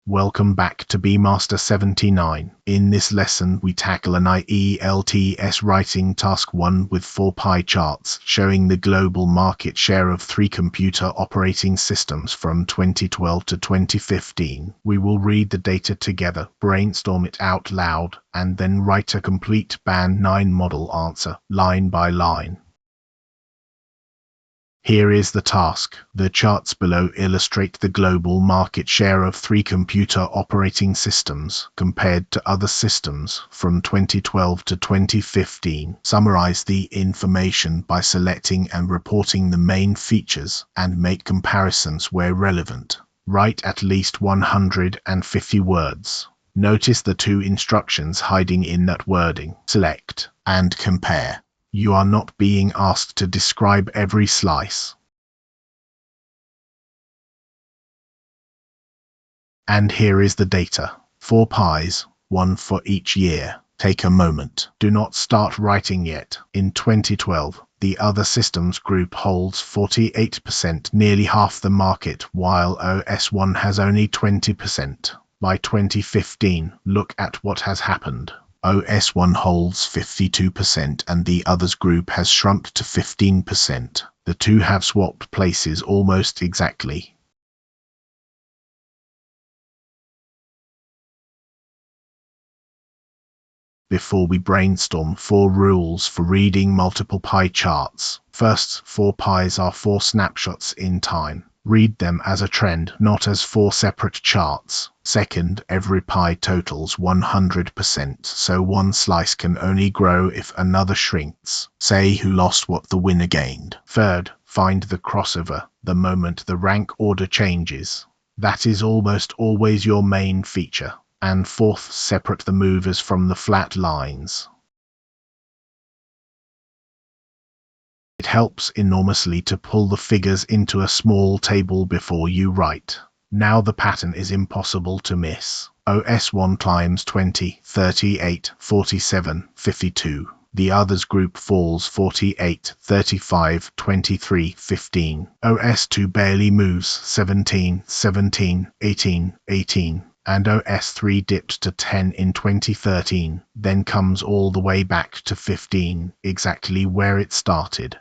Welcome back to Master 79. In this lesson, we tackle an ielts writing task 1 with 4 pie charts showing the global market share of 3 computer operating systems from 2012 to 2015. We will read the data together, brainstorm it out loud, and then write a complete Band 9 model answer, line by line. Here is the task. The charts below illustrate the global market share of 3 computer operating systems compared to other systems from 2012 to 2015. Summarize the information by selecting and reporting the main features and make comparisons where relevant. Write at least 150 words. Notice the 2 instructions hiding in that wording. Select and compare. You are not being asked to describe every slice. And here is the data. 4 pies, 1 for each year. Take a moment. Do not start writing yet. In 2012, the other systems group holds 48%, nearly half the market, while OS1 has only 20%. By 2015, look at what has happened. OS1 holds 52% and the others group has shrunk to 15%. The two have swapped places almost exactly. Before we brainstorm 4 rules for reading multiple pie charts. First, 4 pies are 4 snapshots in time. Read them as a trend, not as 4 separate charts. Second, every pie totals 100%, so one slice can only grow if another shrinks. Say who lost what the winner gained. Third, find the crossover, the moment the rank order changes. That is almost always your main feature. And fourth, separate the movers from the flat lines. It helps enormously to pull the figures into a small table before you write. Now the pattern is impossible to miss. OS1 climbs 20, 38, 47, 52. The others group falls 48, 35, 23, 15. OS2 barely moves 17, 17, 18, 18. And OS3 dipped to 10 in 2013, then comes all the way back to 15, exactly where it started.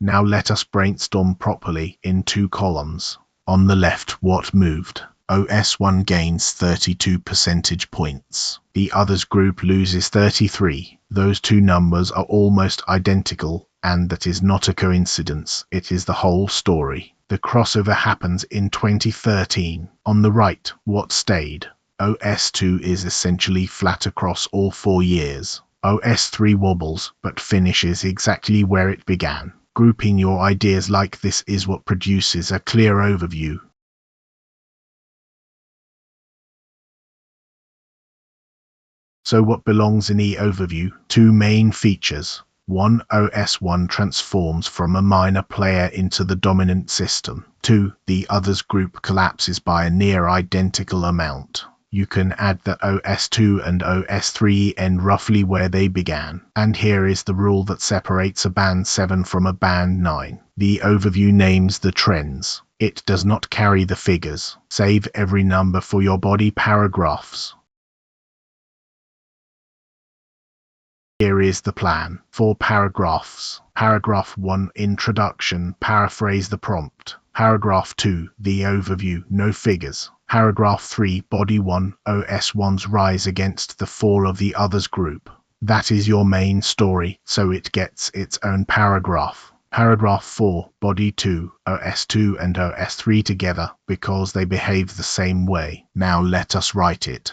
Now let us brainstorm properly in 2 columns. On the left, what moved? OS1 gains 32 percentage points. The others group loses 33. Those 2 numbers are almost identical, and that is not a coincidence. It is the whole story. The crossover happens in 2013. On the right, what stayed? OS2 is essentially flat across all 4 years. OS3 wobbles, but finishes exactly where it began. Grouping your ideas like this is what produces a clear overview. So what belongs in the overview? 2 main features. 1. OS1 transforms from a minor player into the dominant system. 2. The others group collapses by a near identical amount. You can add that OS2 and OS3 end roughly where they began. And here is the rule that separates a Band 7 from a Band 9. The overview names the trends. It does not carry the figures. Save every number for your body paragraphs. Here is the plan. 4 paragraphs. Paragraph 1, Introduction, paraphrase the prompt. Paragraph 2, the overview, no figures. Paragraph 3, Body 1, OS1's rise against the fall of the others group. That is your main story, so it gets its own paragraph. Paragraph 4, Body 2, OS2 and OS3 together, because they behave the same way. Now let us write it.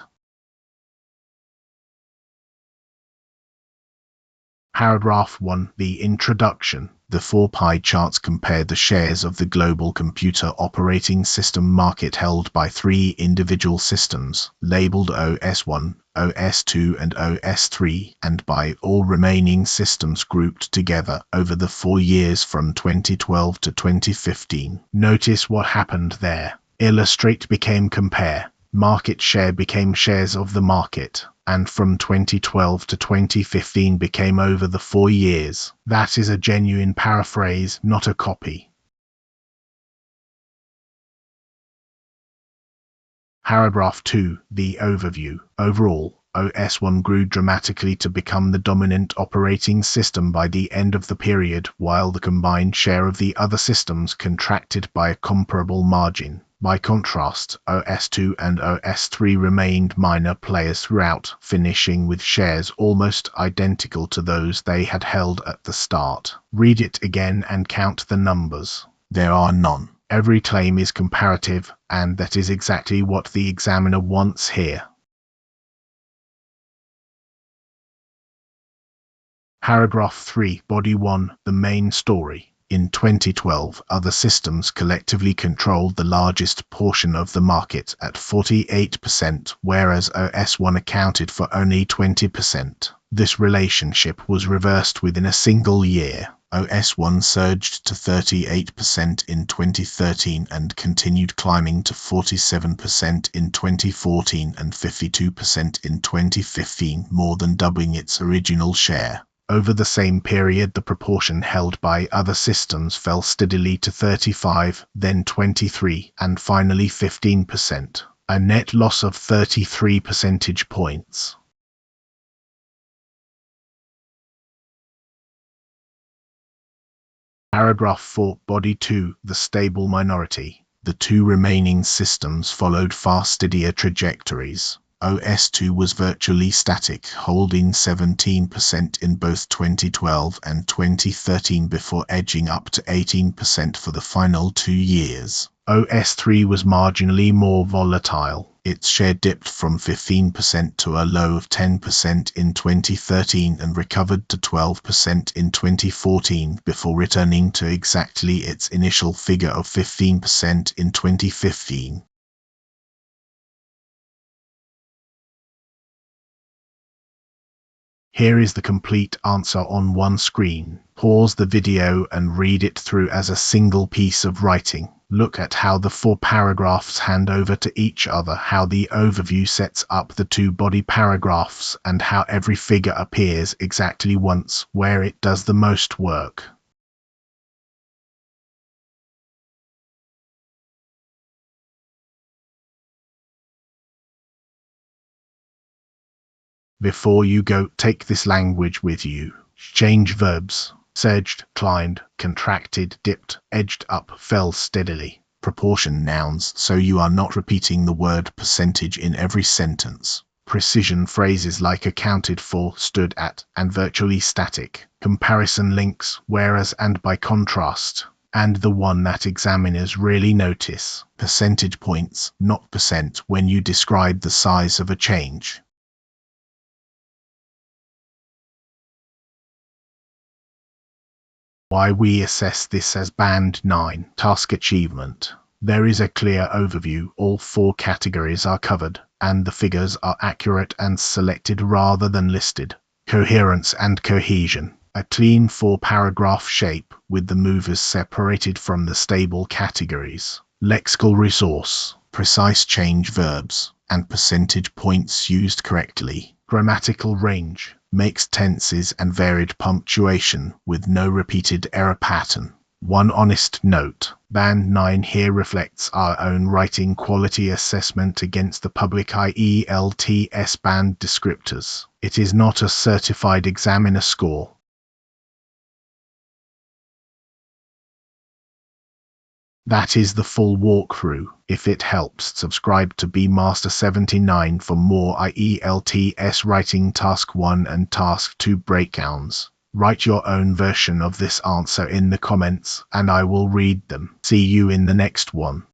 Paragraph 1, the introduction. The 4 pie charts compare the shares of the global computer operating system market held by 3 individual systems, labeled OS1, OS2 and OS3, and by all remaining systems grouped together over the 4 years from 2012 to 2015. Notice what happened there. Illustrate became compare. Market share became shares of the market, and from 2012 to 2015 became over the 4 years. That is a genuine paraphrase, not a copy. Paragraph 2. The overview. Overall, OS1 grew dramatically to become the dominant operating system by the end of the period, while the combined share of the other systems contracted by a comparable margin. By contrast, OS2 and OS3 remained minor players throughout, finishing with shares almost identical to those they had held at the start. Read it again and count the numbers. There are none. Every claim is comparative, and that is exactly what the examiner wants here. Paragraph 3, Body 1, the main story. In 2012, other systems collectively controlled the largest portion of the market at 48%, whereas OS1 accounted for only 20%. This relationship was reversed within a single year. OS1 surged to 38% in 2013 and continued climbing to 47% in 2014 and 52% in 2015, more than doubling its original share. Over the same period, the proportion held by other systems fell steadily to 35, then 23, and finally 15%, a net loss of 33 percentage points. Paragraph 4, Body 2, the stable minority. The two remaining systems followed far steadier trajectories. OS2 was virtually static, holding 17% in both 2012 and 2013 before edging up to 18% for the final 2 years. OS3 was marginally more volatile. Its share dipped from 15% to a low of 10% in 2013 and recovered to 12% in 2014 before returning to exactly its initial figure of 15% in 2015. Here is the complete answer on one screen. Pause the video and read it through as a single piece of writing. Look at how the 4 paragraphs hand over to each other, how the overview sets up the 2 body paragraphs, and how every figure appears exactly once, where it does the most work. Before you go, take this language with you. Change verbs. Surged, climbed, contracted, dipped, edged up, fell steadily. Proportion nouns, so you are not repeating the word percentage in every sentence. Precision phrases like accounted for, stood at, and virtually static. Comparison links, whereas and by contrast. And the one that examiners really notice, percentage points, not percent, when you describe the size of a change. Why we assess this as Band 9, Task Achievement. There is a clear overview, all 4 categories are covered, and the figures are accurate and selected rather than listed. Coherence and cohesion. A clean 4-paragraph shape, with the movers separated from the stable categories. Lexical resource. Precise change verbs, and percentage points used correctly. Grammatical range. Makes tenses and varied punctuation with no repeated error pattern. One honest note, Band 9 here reflects our own writing quality assessment against the public ielts band descriptors. It is not a certified examiner score. That is the full walkthrough. If it helps, subscribe to bmaster79 for more ielts writing task 1 and task 2 breakdowns. Write your own version of this answer in the comments, and I will read them. See you in the next one.